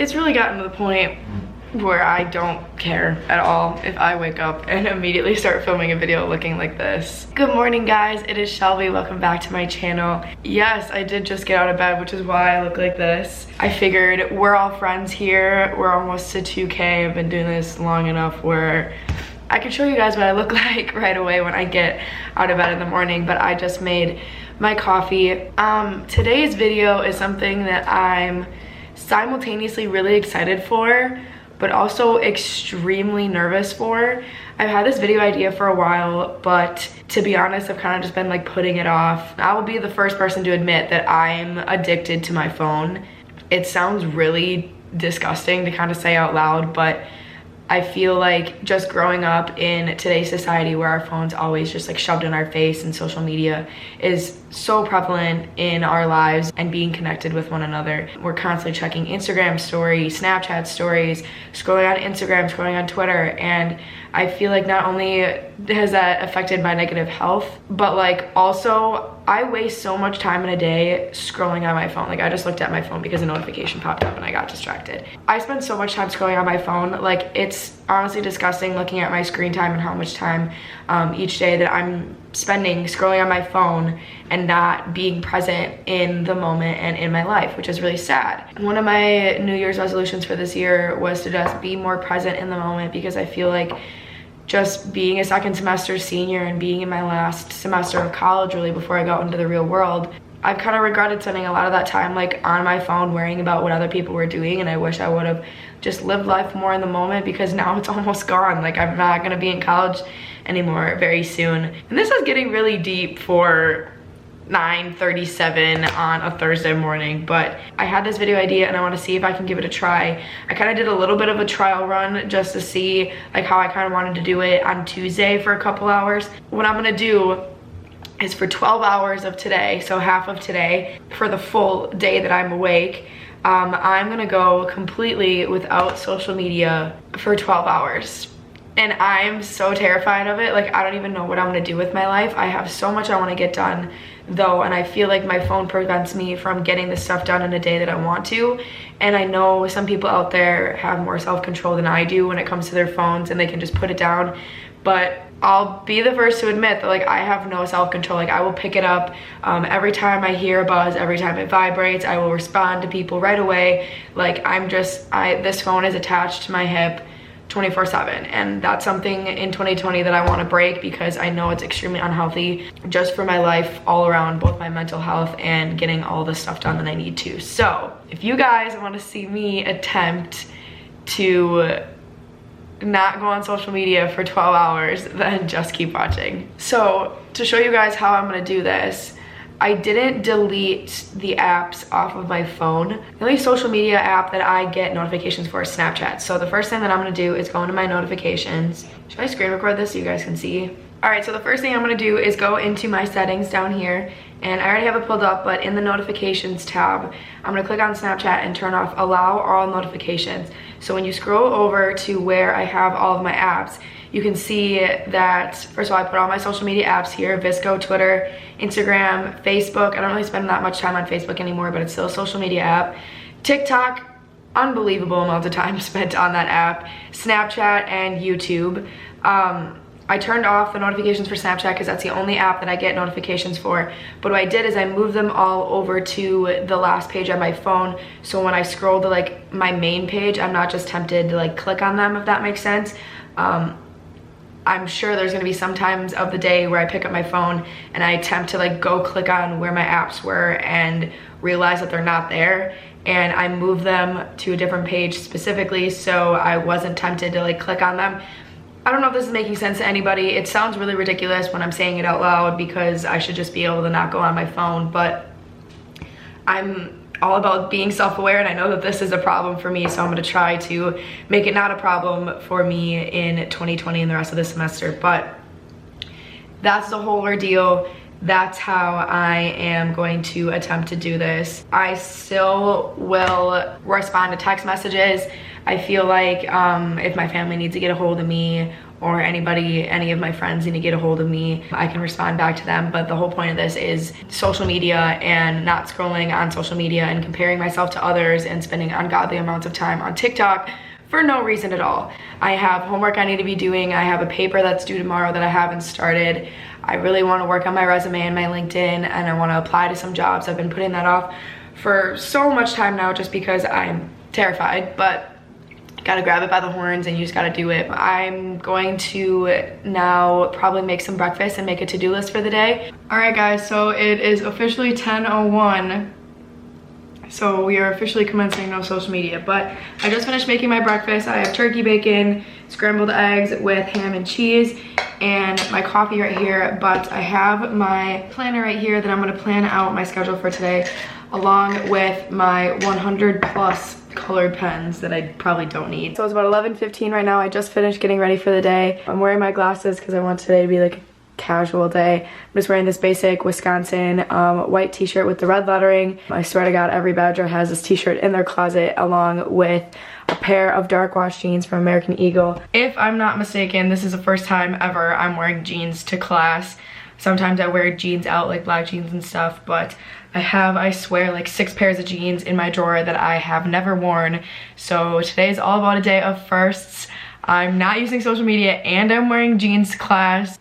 It's really gotten to the point where I don't care at all if I wake up and immediately start filming a video looking like this. Good morning, guys. It is Shelby. Welcome back to my channel. Yes, I did just get out of bed, which is why I look like this. I figured we're all friends here. We're almost to 2K. I've been doing this long enough where I can show you guys what I look like right away when I get out of bed in the morning, but I just made my coffee. Today's video is something that I'm simultaneously really excited for, but also extremely nervous for. I've had this video idea for a while, but to be honest, I've kind of just been like putting it off. I will be the first person to admit that I'm addicted to my phone. It sounds really disgusting to kind of say out loud, but I feel like just growing up in today's society where our phone's always just like shoved in our face and social media is so prevalent in our lives and being connected with one another. We're constantly checking Instagram stories, Snapchat stories, scrolling on Instagram, scrolling on Twitter, and I feel like not only has that affected my negative health, but like also I waste so much time in a day scrolling on my phone. Like I just looked at my phone because a notification popped up and I got distracted. I spend so much time scrolling on my phone. Like it's honestly disgusting looking at my screen time and how much time each day that I'm spending scrolling on my phone and not being present in the moment and in my life, which is really sad. One of my New Year's resolutions for this year was to just be more present in the moment, because I feel like just being a second semester senior and being in my last semester of college really before I got into the real world, I've kind of regretted spending a lot of that time like on my phone worrying about what other people were doing, and I wish I would have just lived life more in the moment, because now it's almost gone. Like I'm not gonna be in college anymore very soon. And this is getting really deep for 9:37 on a Thursday morning, but I had this video idea and I want to see if I can give it a try. I kind of did a little bit of a trial run just to see like how I kind of wanted to do it on Tuesday for a couple hours. What I'm gonna do is for 12 hours of today, so half of today, for the full day that I'm awake, I'm gonna go completely without social media for 12 hours. And I'm so terrified of it. Like I don't even know what I'm gonna do with my life. I have so much I wanna get done though, and I feel like my phone prevents me from getting the stuff done in a day that I want to. And I know some people out there have more self-control than I do when it comes to their phones and they can just put it down. But I'll be the first to admit that like I have no self-control. Like I will pick it up every time I hear a buzz, every time it vibrates, I will respond to people right away. Like this phone is attached to my hip 24/7, and that's something in 2020 that I want to break, because I know it's extremely unhealthy just for my life all around, both my mental health and getting all the stuff done that I need to. So if you guys want to see me attempt to not go on social media for 12 hours, then just keep watching. So to show you guys how I'm going to do this, I didn't delete the apps off of my phone. The only social media app that I get notifications for is Snapchat. So the first thing that I'm gonna do is go into my notifications. Should I screen record this so you guys can see? All right, so the first thing I'm gonna do is go into my settings down here, and I already have it pulled up, but in the notifications tab, I'm gonna click on Snapchat and turn off allow all notifications. So when you scroll over to where I have all of my apps, you can see that, first of all, I put all my social media apps here: Visco, Twitter, Instagram, Facebook. I don't really spend that much time on Facebook anymore, but it's still a social media app. TikTok, unbelievable amount of time spent on that app. Snapchat and YouTube. I turned off the notifications for Snapchat because that's the only app that I get notifications for. But what I did is I moved them all over to the last page on my phone. So when I scroll to like my main page, I'm not just tempted to like click on them, if that makes sense. I'm sure there's gonna be some times of the day where I pick up my phone and I attempt to like go click on where my apps were and realize that they're not there. And I move them to a different page specifically so I wasn't tempted to like click on them. I don't know if this is making sense to anybody. It sounds really ridiculous when I'm saying it out loud, because I should just be able to not go on my phone, but I'm all about being self-aware, and I know that this is a problem for me, so I'm gonna try to make it not a problem for me in 2020 and the rest of the semester. But that's the whole ordeal. that's how I am going to attempt to do this. I still will respond to text messages. I feel like if my family needs to get a hold of me, or any of my friends need to get a hold of me, I can respond back to them. But the whole point of this is social media, and not scrolling on social media and comparing myself to others and spending ungodly amounts of time on TikTok for no reason at all. I have homework I need to be doing. I have a paper that's due tomorrow that I haven't started. I really want to work on my resume and my LinkedIn, and I want to apply to some jobs. I've been putting that off for so much time now just because I'm terrified, but gotta grab it by the horns and you just gotta do it. I'm going to now probably make some breakfast and make a to-do list for the day. All right guys, so it is officially 10:01. So we are officially commencing no social media, but I just finished making my breakfast. I have turkey bacon, scrambled eggs with ham and cheese, and my coffee right here. But I have my planner right here that I'm gonna plan out my schedule for today, along with my 100 plus colored pens that I probably don't need. So it's about 11:15 right now. I just finished getting ready for the day. I'm wearing my glasses because I want today to be like a casual day. I'm just wearing this basic Wisconsin white t-shirt with the red lettering. I swear to God, every Badger has this t-shirt in their closet, along with a pair of dark wash jeans from American Eagle. If I'm not mistaken, this is the first time ever I'm wearing jeans to class. Sometimes I wear jeans out, like black jeans and stuff, but I have, I swear, like 6 pairs of jeans in my drawer that I have never worn. So today is all about a day of firsts. I'm not using social media and I'm wearing jeans to class.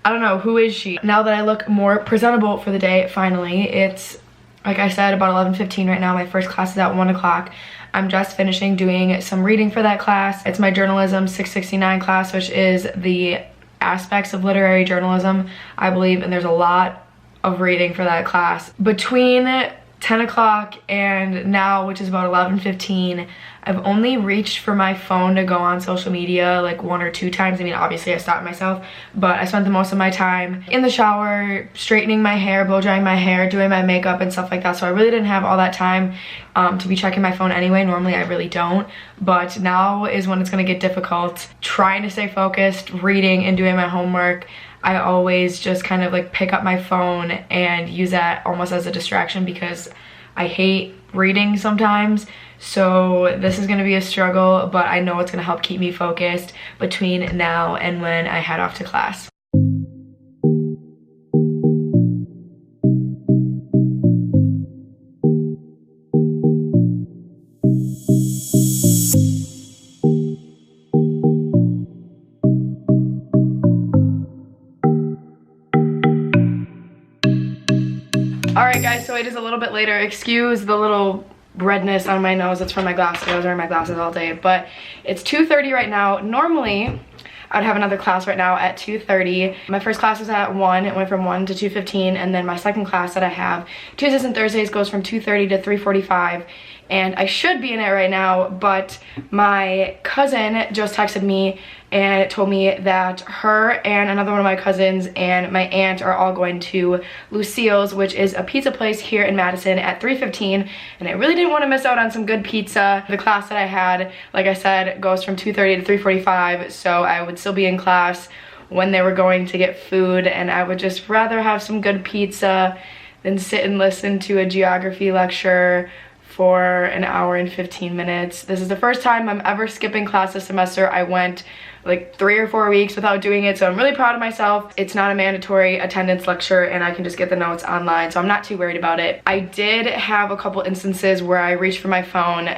I don't know, who is she? Now that I look more presentable for the day, finally, it's, like I said, about 11:15 right now. My first class is at 1 o'clock. I'm just finishing doing some reading for that class. It's my journalism 669 class, which is the aspects of literary journalism, I believe, and there's a lot of reading for that class. Between 10 o'clock and now, which is about 11:15, I've only reached for my phone to go on social media like 1 or 2 times. I mean, obviously I stopped myself, but I spent the most of my time in the shower, straightening my hair, blow drying my hair, doing my makeup and stuff like that. So I really didn't have all that time to be checking my phone anyway. Normally I really don't, but now is when it's gonna get difficult. Trying to stay focused, reading and doing my homework. I always just kind of like pick up my phone and use that almost as a distraction because I hate reading sometimes. So this is gonna be a struggle, but I know it's gonna help keep me focused between now and when I head off to class. Alright guys, so it is a little bit later. Excuse the little redness on my nose. It's from my glasses. I was wearing my glasses all day, but it's 2:30 right now. Normally I'd have another class right now at 2:30. My first class was at 1. It went from 1 to 2:15, and then my second class that I have Tuesdays and Thursdays goes from 2:30 to 3:45. And I should be in it right now, but my cousin just texted me and told me that her and another one of my cousins and my aunt are all going to Lucille's, which is a pizza place here in Madison, at 3:15, and I really didn't want to miss out on some good pizza. The class that I had, like I said, goes from 2:30 to 3:45, so I would still be in class when they were going to get food, and I would just rather have some good pizza than sit and listen to a geography lecture for an hour and 15 minutes. This is the first time I'm ever skipping class this semester. I went like 3 or 4 weeks without doing it, so I'm really proud of myself. It's not a mandatory attendance lecture and I can just get the notes online, so I'm not too worried about it. I did have a couple instances where I reached for my phone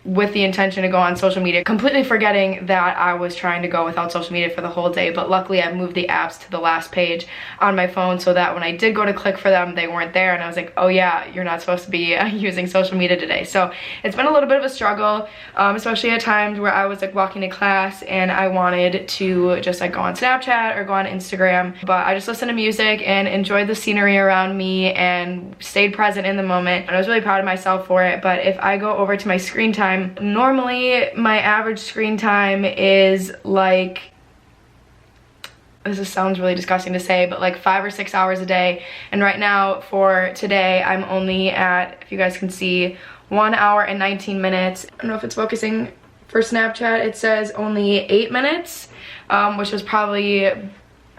with the intention to go on social media, completely forgetting that I was trying to go without social media for the whole day, but luckily I moved the apps to the last page on my phone so that when I did go to click for them, they weren't there, and I was like, oh yeah, you're not supposed to be using social media today. So it's been a little bit of a struggle, especially at times where I was like walking to class and I wanted to just like go on Snapchat or go on Instagram, but I just listened to music and enjoyed the scenery around me and stayed present in the moment, and I was really proud of myself for it. But if I go over to my screen time, normally my average screen time is like, this sounds really disgusting to say, but like 5 or 6 hours a day. And right now for today, I'm only at, if you guys can see, 1 hour and 19 minutes. I don't know if it's focusing. For Snapchat, it says only 8 minutes, which was probably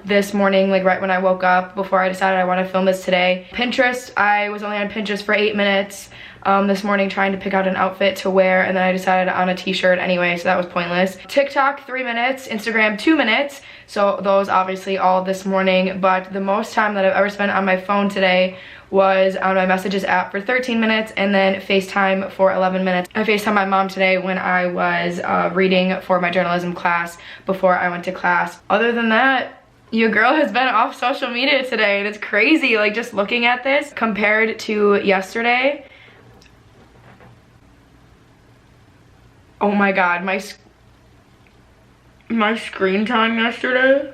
this morning, like right when I woke up, before I decided I want to film this today. Pinterest, I was only on Pinterest for 8 minutes this morning trying to pick out an outfit to wear, and then I decided on a t-shirt anyway, so that was pointless. TikTok 3 minutes, Instagram 2 minutes, so those obviously all this morning, but the most time that I've ever spent on my phone today was on my messages app for 13 minutes and then FaceTime for 11 minutes. I FaceTimed my mom today when I was reading for my journalism class before I went to class. Other than that, your girl has been off social media today, and it's crazy, like just looking at this compared to yesterday. Oh my god, my screen time yesterday.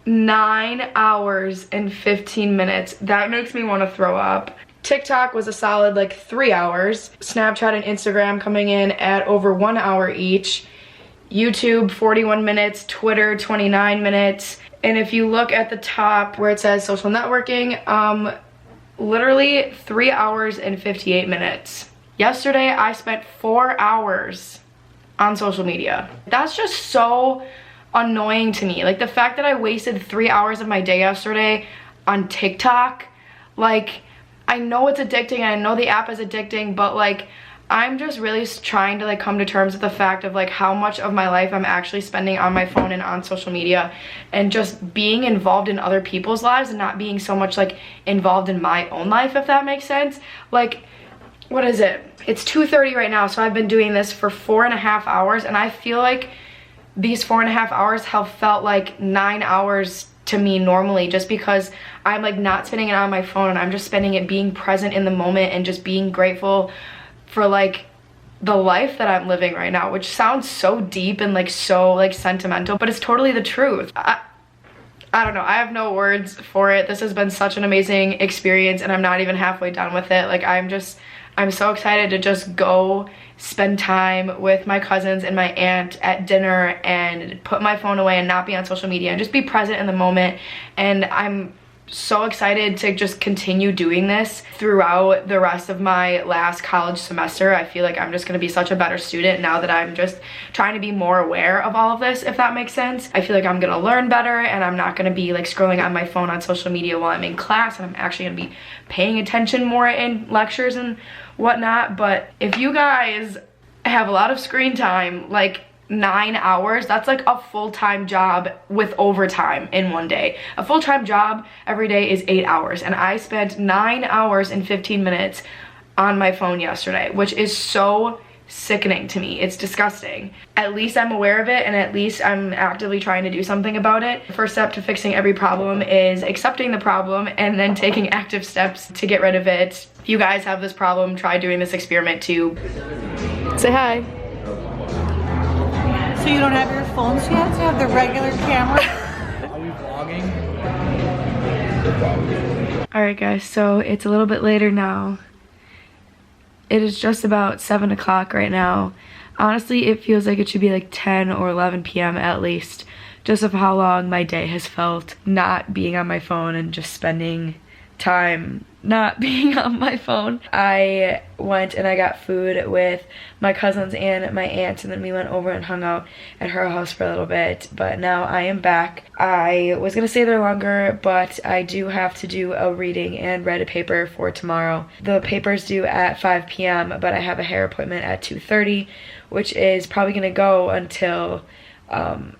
Nine hours and 15 minutes. That makes me want to throw up. TikTok was a solid like 3 hours. Snapchat and Instagram coming in at over 1 hour each. YouTube 41 minutes, Twitter 29 minutes. And if you look at the top where it says social networking, literally 3 hours and 58 minutes. Yesterday I spent 4 hours on social media. That's just so annoying to me. Like the fact that I wasted 3 hours of my day yesterday on TikTok, like I know it's addicting and I know the app is addicting, but like I'm just really trying to like come to terms with the fact of like how much of my life I'm actually spending on my phone and on social media, and just being involved in other people's lives and not being so much like involved in my own life, if that makes sense. Like, what is it? It's 2:30 right now, so I've been doing this for 4.5 hours, and I feel like these 4.5 hours have felt like 9 hours to me normally, just because I'm like not spending it on my phone and I'm just spending it being present in the moment and just being grateful for like the life that I'm living right now, which sounds so deep and like so like sentimental, but it's totally the truth. I don't know, I have no words for it. This has been such an amazing experience and I'm not even halfway done with it. Like I'm so excited to just go spend time with my cousins and my aunt at dinner and put my phone away and not be on social media and just be present in the moment. And I'm so excited to just continue doing this throughout the rest of my last college semester. I feel like I'm just going to be such a better student now that I'm just trying to be more aware of all of this, if that makes sense. I feel like I'm going to learn better and I'm not going to be like scrolling on my phone on social media while I'm in class, and I'm actually going to be paying attention more in lectures and whatnot. But if you guys have a lot of screen time, like 9 hours, that's like a full-time job with overtime in one day. A full-time job every day is 8 hours, and I spent 9 hours and 15 minutes on my phone yesterday, which is so sickening to me. It's disgusting. At least I'm aware of it, and at least I'm actively trying to do something about it. The first step to fixing every problem is accepting the problem and then taking active steps to get rid of it. If you guys have this problem, try doing this experiment too. Say hi. So you don't have your phones yet? You have the regular camera? Are we vlogging? Alright guys, so it's a little bit later now. It is just about 7 o'clock right now. Honestly, it feels like it should be like 10 or 11 p.m. at least, just of how long my day has felt not being on my phone and just spending time not being on my phone. I went and I got food with my cousins and my aunts, and then we went over and hung out at her house for a little bit, but now I am back. I was gonna stay there longer, but I do have to do a reading and write a paper for tomorrow. The paper's due at 5 p.m., but I have a hair appointment at 2:30, which is probably gonna go until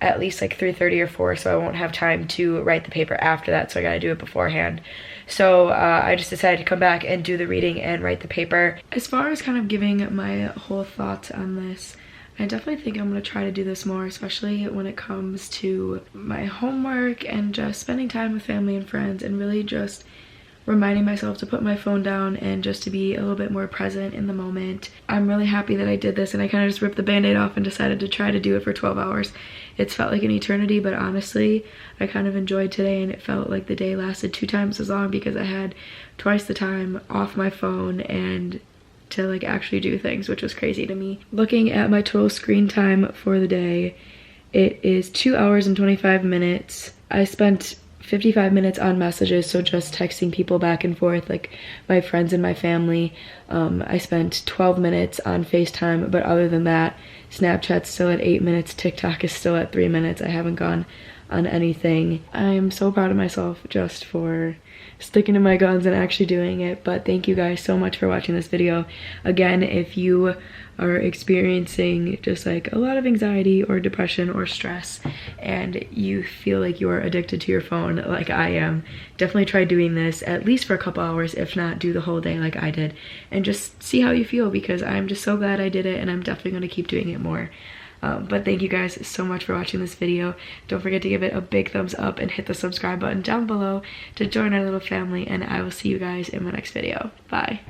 at least like 3:30 or 4, so I won't have time to write the paper after that, so I gotta do it beforehand. So I just decided to come back and do the reading and write the paper. As far as kind of giving my whole thoughts on this, I definitely think I'm going to try to do this more, especially when it comes to my homework and just spending time with family and friends, and really just reminding myself to put my phone down and just to be a little bit more present in the moment. I'm really happy that I did this, and I kind of just ripped the band-aid off and decided to try to do it for 12 hours. It's felt like an eternity, but honestly, I kind of enjoyed today, and it felt like the day lasted 2 times as long because I had twice the time off my phone and to like actually do things, which was crazy to me. Looking at my total screen time for the day, it is 2 hours and 25 minutes. I spent 55 minutes on messages, so just texting people back and forth, like my friends and my family. I spent 12 minutes on FaceTime, but other than that, Snapchat's still at 8 minutes, TikTok is still at 3 minutes. I haven't gone on anything. I'm so proud of myself just for sticking to my guns and actually doing it. But thank you guys so much for watching this video. Again, if you are experiencing just like a lot of anxiety or depression or stress and you feel like you're addicted to your phone like I am, definitely try doing this at least for a couple hours, if not do the whole day like I did, and just see how you feel, because I'm just so glad I did it and I'm definitely going to keep doing it more. But thank you guys so much for watching this video. Don't forget to give it a big thumbs up and hit the subscribe button down below to join our little family, and I will see you guys in my next video. Bye.